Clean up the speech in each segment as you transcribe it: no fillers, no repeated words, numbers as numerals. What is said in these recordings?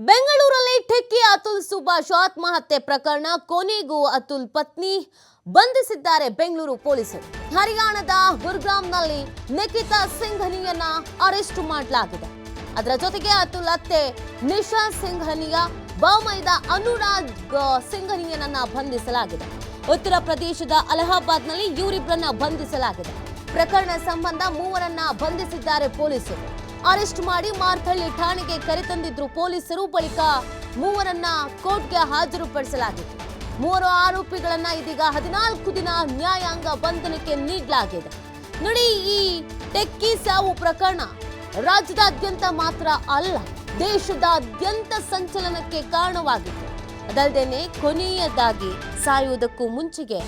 ಬೆಂಗಳೂರಲ್ಲಿ ಟೆಕ್ಕಿ ಅತುಲ್ ಸುಭಾಷ್ ಆತ್ಮಹತ್ಯೆ ಪ್ರಕರಣ ಕೊನೆಗೂ ಅತುಲ್ ಪತ್ನಿ ಬಂಧಿಸಿದ್ದಾರೆ ಬೆಂಗಳೂರು ಪೊಲೀಸರು. ಹರಿಯಾಣದ ಗುರುಗ್ರಾಮ್ನಲ್ಲಿ ನಿಖಿತಾ ಸಿಂಘನಿಯನ್ನ ಅರೆಸ್ಟ್ ಮಾಡಲಾಗಿದೆ. ಅದರ ಜೊತೆಗೆ ಅತುಲ್ ಅತ್ತೆ ನಿಶಾ ಸಿಂಘನಿಯ ಬಾಮೈದ ಅನುರಾಗ್ ಸಿಂಘನಿಯನ್ನ ಬಂಧಿಸಲಾಗಿದೆ. ಉತ್ತರ ಪ್ರದೇಶದ ಅಲಹಾಬಾದ್ನಲ್ಲಿ ಇವರಿಬ್ಬರನ್ನ ಬಂಧಿಸಲಾಗಿದೆ. ಪ್ರಕರಣ ಸಂಬಂಧ ಮೂವರನ್ನ ಬಂಧಿಸಿದ್ದಾರೆ ಪೊಲೀಸರು. ಅರೆಸ್ಟ್ ಮಾಡಿ ಮಾರ್ಥಳ್ಳಿ ಠಾಣೆಗೆ ಕರೆತಂದಿದ್ರು ಪೊಲೀಸರು. ಬಳಿಕ ಮೂವರನ್ನ ಕೋರ್ಟ್ಗೆ ಹಾಜರುಪಡಿಸಲಾಗಿತ್ತು. ಮೂವರು ಆರೋಪಿಗಳನ್ನ ಇದೀಗ 14 ದಿನ ನ್ಯಾಯಾಂಗ ಬಂಧನಕ್ಕೆ ನೀಡಲಾಗಿದೆ. ನೋಡಿ, ಈ ಟೆಕ್ಕಿ ಸಾವು ಪ್ರಕರಣ ರಾಜ್ಯದಾದ್ಯಂತ ಮಾತ್ರ ಅಲ್ಲ, ದೇಶದಾದ್ಯಂತ ಸಂಚಲನಕ್ಕೆ ಕಾರಣವಾಗಿತ್ತು. ಅದಲ್ಲದೆ ಕೊನೆಯದಾಗಿ ಸಾಯುವುದಕ್ಕೂ ಮುಂಚೆಗೆ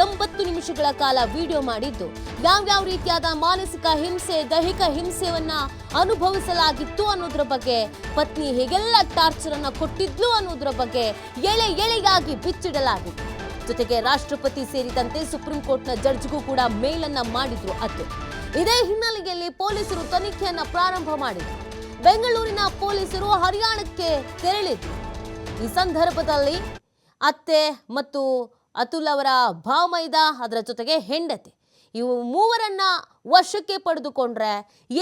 80 ನಿಮಿಷಗಳ ಕಾಲ ವಿಡಿಯೋ ಮಾಡಿದ್ದು ಯಾವ್ಯಾವ ರೀತಿಯಾದ ಮಾನಸಿಕ ಹಿಂಸೆ, ದೈಹಿಕ ಹಿಂಸೆಯನ್ನ ಅನುಭವಿಸಲಾಗಿತ್ತು ಅನ್ನೋದ್ರ ಬಗ್ಗೆ, ಪತ್ನಿ ಹೇಗೆಲ್ಲ ಟಾರ್ಚರ್ ಅನ್ನ ಕೊಟ್ಟಿದ್ಲು ಅನ್ನೋದ್ರ ಬಗ್ಗೆ ಎಳೆಯಾಗಿ ಬಿಚ್ಚಿಡಲಾಗಿತ್ತು. ಜೊತೆಗೆ ರಾಷ್ಟ್ರಪತಿ ಸೇರಿದಂತೆ ಸುಪ್ರೀಂ ಕೋರ್ಟ್ನ ಜಡ್ಜ್ಗೂ ಕೂಡ ಮೇಲನ್ನ ಮಾಡಿದ್ರು ಅತ್ತು. ಇದೇ ಹಿನ್ನೆಲೆಯಲ್ಲಿ ಪೊಲೀಸರು ತನಿಖೆಯನ್ನ ಪ್ರಾರಂಭ ಮಾಡಿದ್ರು. ಬೆಂಗಳೂರಿನ ಪೊಲೀಸರು ಹರಿಯಾಣಕ್ಕೆ ತೆರಳಿದ್ರು. ಈ ಸಂದರ್ಭದಲ್ಲಿ ಅತ್ತೆ ಮತ್ತು ಅತುಲ್ ಅವರ ಭಾಮೈದ, ಅದರ ಜೊತೆಗೆ ಹೆಂಡತಿ, ಇವು ಮೂವರನ್ನ ವಶಕ್ಕೆ ಪಡೆದುಕೊಂಡ್ರೆ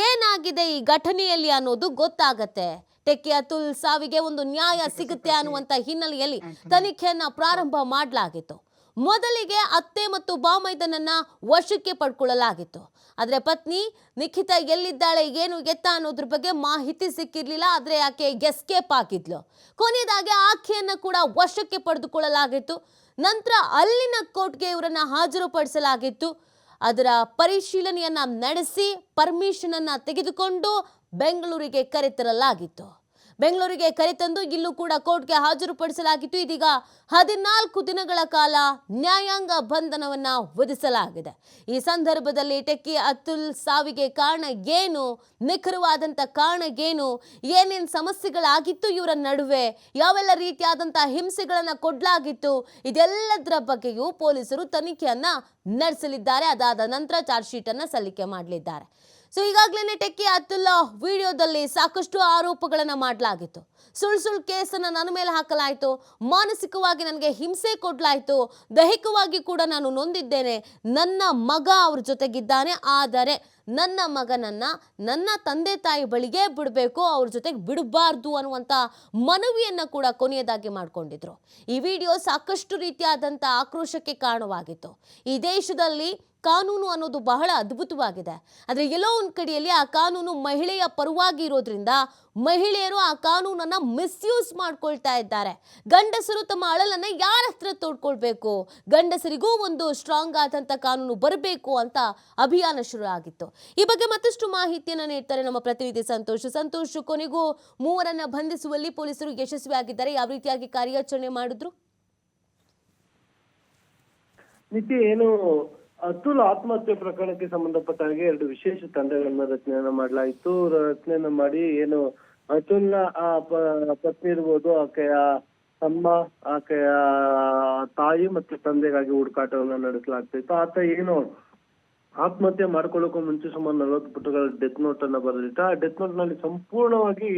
ಏನಾಗಿದೆ ಈ ಘಟನೆಯಲ್ಲಿ ಅನ್ನೋದು ಗೊತ್ತಾಗತ್ತೆ. ಟೆಕ್ಕಿ ಅತುಲ್ ಸಾವಿಗೆ ಒಂದು ನ್ಯಾಯ ಸಿಗುತ್ತೆ ಅನ್ನುವಂಥ ಹಿನ್ನೆಲೆಯಲ್ಲಿ ತನಿಖೆಯನ್ನ ಪ್ರಾರಂಭ ಮಾಡಲಾಗಿತ್ತು. ಮೊದಲಿಗೆ ಅತ್ತೆ ಮತ್ತು ಬಾಮೈದನನ್ನ ವಶಕ್ಕೆ ಪಡ್ಕೊಳ್ಳಲಾಗಿತ್ತು. ಆದರೆ ಪತ್ನಿ ನಿಖಿತಾ ಎಲ್ಲಿದ್ದಾಳೆ, ಏನು ಎತ್ತ ಅನ್ನೋದ್ರ ಬಗ್ಗೆ ಮಾಹಿತಿ ಸಿಕ್ಕಿರ್ಲಿಲ್ಲ. ಆದರೆ ಆಕೆ ಎಸ್ಕೇಪ್ ಆಗಿದ್ಲು. ಕೊನೆಯದಾಗಿ ಆಕೆಯನ್ನ ಕೂಡ ವಶಕ್ಕೆ ಪಡೆದುಕೊಳ್ಳಲಾಗಿತ್ತು. ನಂತರ ಅಲ್ಲಿನ ಕೋರ್ಟ್ಗೆ ಇವರನ್ನ ಹಾಜರುಪಡಿಸಲಾಗಿತ್ತು. ಅದರ ಪರಿಶೀಲನೆಯನ್ನ ನಡೆಸಿ ಪರ್ಮಿಷನ್ ಅನ್ನ ತೆಗೆದುಕೊಂಡು ಬೆಂಗಳೂರಿಗೆ ಕರೆತರಲಾಗಿತ್ತು. ಬೆಂಗಳೂರಿಗೆ ಕರೆತಂದು ಇಲ್ಲೂ ಕೂಡ ಕೋರ್ಟ್ಗೆ ಹಾಜರುಪಡಿಸಲಾಗಿತ್ತು. ಇದೀಗ 14 ದಿನಗಳ ಕಾಲ ನ್ಯಾಯಾಂಗ ಬಂಧನವನ್ನ ವಿಧಿಸಲಾಗಿದೆ. ಈ ಸಂದರ್ಭದಲ್ಲಿ ಟೆಕ್ಕಿ ಅತುಲ್ ಸಾವಿಗೆ ಕಾರಣ ಏನು, ನಿಖರವಾದಂಥ ಕಾರಣ ಏನು, ಏನೇನು ಸಮಸ್ಯೆಗಳಾಗಿತ್ತು ಇವರ ನಡುವೆ, ಯಾವೆಲ್ಲ ರೀತಿಯಾದಂಥ ಹಿಂಸೆಗಳನ್ನು ಕೊಡಲಾಗಿತ್ತು, ಇದೆಲ್ಲದರ ಬಗ್ಗೆಯೂ ಪೊಲೀಸರು ತನಿಖೆಯನ್ನ ನಡೆಸಲಿದ್ದಾರೆ. ಅದಾದ ನಂತರ ಚಾರ್ಜ್ ಶೀಟ್ ಅನ್ನ ಸಲ್ಲಿಕೆ ಮಾಡಲಿದ್ದಾರೆ. ಸೊ ಈಗಾಗಲೇ ಟೆಕ್ಕಿ ಅತುಲ್ ವಿಡಿಯೋದಲ್ಲಿ ಸಾಕಷ್ಟು ಆರೋಪಗಳನ್ನು ಮಾಡಲಾಗಿತ್ತು. ಸುಳ್ಳು ಕೇಸನ್ನು ನನ್ನ ಮೇಲೆ ಹಾಕಲಾಯಿತು, ಮಾನಸಿಕವಾಗಿ ನನಗೆ ಹಿಂಸೆ ಕೊಡಲಾಯಿತು, ದೈಹಿಕವಾಗಿ ಕೂಡ ನಾನು ನೊಂದಿದ್ದೇನೆ, ನನ್ನ ಮಗ ಅವ್ರ ಜೊತೆಗಿದ್ದಾನೆ, ಆದರೆ ನನ್ನ ಮಗನನ್ನ ನನ್ನ ತಂದೆ ತಾಯಿ ಬಳಿಗೆ ಬಿಡಬೇಕು, ಅವ್ರ ಜೊತೆಗೆ ಬಿಡಬಾರ್ದು ಅನ್ನುವಂಥ ಮನವಿಯನ್ನು ಕೂಡ ಕೊನೆಯದಾಗಿ ಮಾಡಿಕೊಂಡಿದ್ರು. ಈ ವಿಡಿಯೋ ಸಾಕಷ್ಟು ರೀತಿಯಾದಂಥ ಆಕ್ರೋಶಕ್ಕೆ ಕಾರಣವಾಗಿತ್ತು. ಈ ದೇಶದಲ್ಲಿ ಕಾನೂನು ಅನ್ನೋದು ಬಹಳ ಅದ್ಭುತವಾಗಿದೆ. ಆದರೆ ಎಲ್ಲೋ ಒಂದು ಕಡೆಯಲ್ಲಿ ಆ ಕಾನೂನು ಮಹಿಳೆಯ ಪರವಾಗಿ ಇರೋದ್ರಿಂದ ಮಹಿಳೆಯರು ಆ ಕಾನೂನನ್ನ ಮಿಸ್ಯೂಸ್ ಮಾಡ್ಕೊಳ್ತಾ ಇದ್ದಾರೆ. ಗಂಡಸರು ತಮ್ಮ ಅಳಲನ್ನ ಯಾರ ಹತ್ರ ತೋಡ್ಕೊಳ್ಬೇಕು, ಗಂಡಸರಿಗೂ ಒಂದು ಸ್ಟ್ರಾಂಗ್ ಆದಂಥ ಕಾನೂನು ಬರಬೇಕು ಅಂತ ಅಭಿಯಾನ ಶುರು ಆಗಿತ್ತು. ಈ ಬಗ್ಗೆ ಮತ್ತಷ್ಟು ಮಾಹಿತಿಯನ್ನು ನೀಡ್ತಾರೆ ನಮ್ಮ ಪ್ರತಿನಿಧಿ ಸಂತೋಷ್. ಕೊನೆಗೂ ಮೂವರನ್ನ ಬಂಧಿಸುವಲ್ಲಿ ಪೊಲೀಸರು ಯಶಸ್ವಿಯಾಗಿದ್ದಾರೆ. ಯಾವ ರೀತಿಯಾಗಿ ಕಾರ್ಯಾಚರಣೆ ಮಾಡಿದ್ರು? ಅತುಲ್ ಆತ್ಮಹತ್ಯೆ ಪ್ರಕರಣಕ್ಕೆ ಸಂಬಂಧಪಟ್ಟ ಹಾಗೆ 2 ವಿಶೇಷ ತಂಡಗಳನ್ನ ರಚನೆಯನ್ನ ಮಾಡಲಾಯಿತು. ರಚನೆಯನ್ನ ಮಾಡಿ ಅತುಲ್ನ ಪತ್ನಿ ಇರ್ಬೋದು, ಆಕೆಯ ತಮ್ಮ, ಆಕೆಯ ತಾಯಿ ಮತ್ತು ತಂದೆಗಾಗಿ ಹುಡುಕಾಟವನ್ನ ನಡೆಸಲಾಗ್ತಿತ್ತು. ಆತ ಆತ್ಮಹತ್ಯೆ ಮಾಡ್ಕೊಳ್ಳೋಕ್ಕೂ ಮುಂಚೆ ಸುಮಾರು 40 ಪುಟಗಳ ಡೆತ್ ನೋಟ್ ಅನ್ನ ಬರೆದಿಟ್ಟ. ಆ ಡೆತ್ ನೋಟ್ ನಲ್ಲಿ ಸಂಪೂರ್ಣವಾಗಿ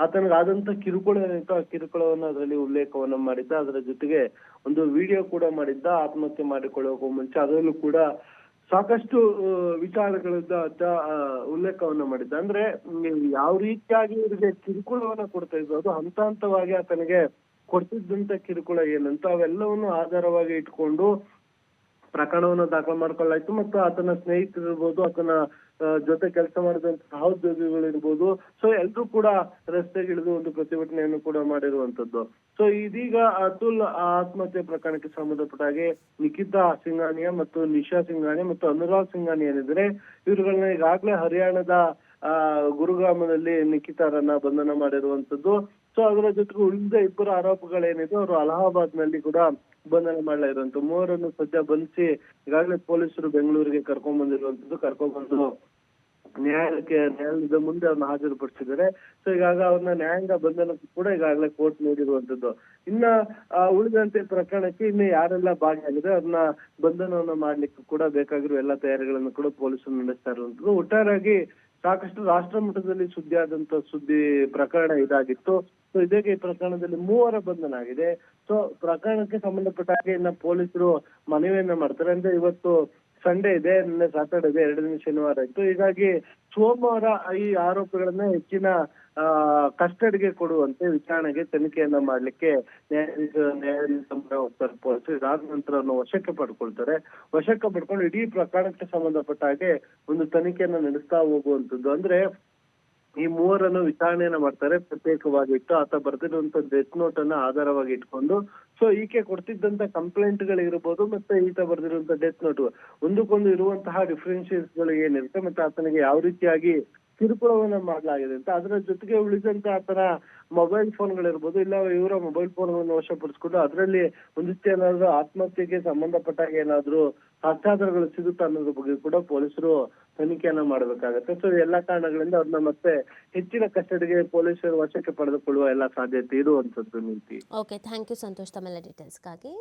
ಆತನಿಗಾದಂತ ಕಿರುಕುಳ ಏನಿತ್ತು ಆ ಕಿರುಕುಳವನ್ನ ಅದರಲ್ಲಿ ಉಲ್ಲೇಖವನ್ನ ಮಾಡಿದ್ದ. ಅದರ ಜೊತೆಗೆ ಒಂದು ವಿಡಿಯೋ ಕೂಡ ಮಾಡಿದ್ದ ಆತ್ಮಹತ್ಯೆ ಮಾಡಿಕೊಳ್ಳೋಕ್ಕೂ ಮುಂಚೆ. ಅದರಲ್ಲೂ ಕೂಡ ಸಾಕಷ್ಟು ವಿಚಾರಗಳಿಂದ ಉಲ್ಲೇಖವನ್ನ ಮಾಡಿದ್ದ. ಅಂದ್ರೆ ಯಾವ ರೀತಿಯಾಗಿ ಇವರಿಗೆ ಕಿರುಕುಳವನ್ನ ಕೊಡ್ತಾ ಇದ್ರು, ಅದು ಹಂತವಾಗಿ ಆತನಿಗೆ ಕೊಡ್ತಿದ್ದಂತ ಕಿರುಕುಳ ಏನಂತ ಅವೆಲ್ಲವನ್ನು ಆಧಾರವಾಗಿ ಇಟ್ಕೊಂಡು ಪ್ರಕರಣವನ್ನು ದಾಖಲು ಮಾಡ್ಕೊಳ್ಳಾಯ್ತು. ಮತ್ತು ಆತನ ಸ್ನೇಹಿತರಿರ್ಬೋದು, ಆತನ ಜೊತೆ ಕೆಲಸ ಮಾಡಿದಂತ ಸಹೋದ್ಯೋಗಿಗಳಿರ್ಬೋದು, ಸೊ ಎಲ್ರೂ ಕೂಡ ರಸ್ತೆಗಿಳಿದು ಒಂದು ಪ್ರತಿಭಟನೆಯನ್ನು ಕೂಡ ಮಾಡಿರುವಂತದ್ದು. ಸೊ ಇದೀಗ ಅತುಲ್ ಆತ್ಮಹತ್ಯೆ ಪ್ರಕರಣಕ್ಕೆ ಸಂಬಂಧಪಟ್ಟ ಹಾಗೆ ನಿಖಿತಾ ಸಿಂಘಾನಿಯಾ ಮತ್ತು ನಿಶಾ ಸಿಂಘಾನಿಯಾ ಮತ್ತು ಅನುರಾಗ್ ಸಿಂಘಾನಿಯಾ ಏನಿದ್ರೆ ಇವ್ರುಗಳನ್ನ ಈಗಾಗಲೇ ಹರಿಯಾಣದ ಗುರುಗ್ರಾಮದಲ್ಲಿ ನಿಖಿತಾರನ್ನ ಬಂಧನ ಮಾಡಿರುವಂತದ್ದು. ಸೊ ಅದರ ಜೊತೆಗೆ ಉಳಿದ 2 ಆರೋಪಗಳೇನಿದೆ ಅವರು ಅಲಹಾಬಾದ್ ನಲ್ಲಿ ಕೂಡ ಬಂಧನ ಮಾಡಲಾಗಿರುವಂತ. ಮೂವರನ್ನು ಸದ್ಯ ಬಂಧಿಸಿ ಈಗಾಗಲೇ ಪೊಲೀಸರು ಬೆಂಗಳೂರಿಗೆ ಕರ್ಕೊಂಡ್ ಬಂದಿರುವಂತದ್ದು. ಕರ್ಕೊಂಡ್ಬಂದು ನ್ಯಾಯಾಲಯದ ಮುಂದೆ ಅವ್ರನ್ನ ಹಾಜರುಪಡಿಸಿದ್ದಾರೆ. ಸೊ ಈಗಾಗ ಅವ್ರನ್ನ ನ್ಯಾಯಾಂಗ ಬಂಧನಕ್ಕೂ ಕೂಡ ಈಗಾಗಲೇ ಕೋರ್ಟ್ ನೀಡಿರುವಂತದ್ದು. ಇನ್ನ ಉಳಿದಂತೆ ಪ್ರಕರಣಕ್ಕೆ ಇನ್ನು ಯಾರೆಲ್ಲ ಭಾಗಿಯಾಗಿದೆ ಅವ್ರನ್ನ ಬಂಧನವನ್ನ ಮಾಡ್ಲಿಕ್ಕೂ ಕೂಡ ಬೇಕಾಗಿರುವ ಎಲ್ಲಾ ತಯಾರಿಗಳನ್ನು ಕೂಡ ಪೊಲೀಸರು ನಡೆಸ್ತಾ ಇರುವಂತದ್ದು. ಒಟ್ಟಾರೆಯಾಗಿ ಸಾಕಷ್ಟು ರಾಷ್ಟ್ರ ಮಟ್ಟದಲ್ಲಿ ಸುದ್ದಿ ಪ್ರಕರಣ ಇದಾಗಿತ್ತು. ಸೊ ಇದಕ್ಕೆ ಈ ಪ್ರಕರಣದಲ್ಲಿ 3 ಬಂಧನ ಆಗಿದೆ. ಸೊ ಪ್ರಕರಣಕ್ಕೆ ಸಂಬಂಧಪಟ್ಟ ಹಾಗೆ ಇನ್ನ ಪೊಲೀಸರು ಮನವಿಯನ್ನ ಮಾಡ್ತಾರೆ. ಅಂದ್ರೆ ಇವತ್ತು ಸಂಡೇ ಇದೆ, ನಿನ್ನೆ ಸಾಟರ್ಡೆ ಇದೆ, 2 ದಿನ ಶನಿವಾರ ಇತ್ತು. ಹೀಗಾಗಿ ಸೋಮವಾರ ಈ ಆರೋಪಿಗಳನ್ನ ಹೆಚ್ಚಿನ ಕಸ್ಟಡಿಗೆ ಕೊಡುವಂತೆ ವಿಚಾರಣೆಗೆ ತನಿಖೆಯನ್ನ ಮಾಡ್ಲಿಕ್ಕೆ ನ್ಯಾಯಾಧೀಶ ಹೋಗ್ತಾರೆ ಪೊಲೀಸರು. ಇದಾದ ನಂತರ ಅವ್ರನ್ನ ವಶಕ್ಕೆ ಪಡ್ಕೊಳ್ತಾರೆ. ವಶಕ್ಕೆ ಪಡ್ಕೊಂಡು ಇಡೀ ಪ್ರಕರಣಕ್ಕೆ ಸಂಬಂಧಪಟ್ಟ ಹಾಗೆ ಒಂದು ತನಿಖೆಯನ್ನ ನಡೆಸ್ತಾ ಹೋಗುವಂತದ್ದು. ಅಂದ್ರೆ ಈ 3 ವಿಚಾರಣೆಯನ್ನ ಮಾಡ್ತಾರೆ ಪ್ರತ್ಯೇಕವಾಗಿ ಇಟ್ಟು. ಆತ ಬರೆದಿರುವಂತ ಡೆತ್ ನೋಟ್ ಅನ್ನ ಆಧಾರವಾಗಿ ಇಟ್ಕೊಂಡು, ಸೊ ಈಕೆ ಕೊಡ್ತಿದ್ದಂತ ಕಂಪ್ಲೇಂಟ್ ಗಳಿರ್ಬೋದು ಮತ್ತೆ ಈತ ಬರೆದಿರುವಂತ ಡೆತ್ ನೋಟ್ ಒಂದಕ್ಕೊಂದು ಇರುವಂತಹ ಡಿಫ್ರೆನ್ಶಿಯೇಟ್ಸ್ ಗಳು ಏನಿರುತ್ತೆ, ಮತ್ತೆ ಆತನಿಗೆ ಯಾವ ರೀತಿಯಾಗಿ ಕಿರುಕುಳವನ್ನ ಮಾಡಲಾಗಿದೆ ಅಂತ, ಅದರ ಜೊತೆಗೆ ಉಳಿದಂತ ಆತನ ಮೊಬೈಲ್ ಫೋನ್ಗಳಿರ್ಬೋದು, ಇಲ್ಲ ಇವರ ಮೊಬೈಲ್ ಫೋನ್ಗಳನ್ನು ವಶಪಡಿಸ್ಕೊಂಡು ಅದರಲ್ಲಿ ಒಂದಿಷ್ಟು ಏನಾದ್ರು ಆತ್ಮಹತ್ಯೆಗೆ ಸಂಬಂಧಪಟ್ಟಾಗ ಏನಾದ್ರು ಸಾಕ್ಷ್ಯಾಧಾರಗಳು ಸಿಗುತ್ತಾ ಅನ್ನೋದ್ರ ಬಗ್ಗೆ ಕೂಡ ಪೊಲೀಸರು ತನಿಖೆಯನ್ನ ಮಾಡಬೇಕಾಗತ್ತೆ. ಸೊ ಎಲ್ಲಾ ಕಾರಣಗಳಿಂದ ಅವ್ರನ್ನ ಮತ್ತೆ ಹೆಚ್ಚಿನ ಕಸ್ಟಡಿಗೆ ಪೊಲೀಸರು ವಶಕ್ಕೆ ಪಡೆದುಕೊಳ್ಳುವ ಎಲ್ಲಾ ಸಾಧ್ಯತೆ ಇರುವಂತದ್ದು ನೀತಿ. ಓಕೆ, ಥ್ಯಾಂಕ್ ಯು ಸಂತೋಷ್ ತಮ್ಮೆಲ್ಲ ಡೀಟೇಲ್ಸ್ಗಾಗಿ.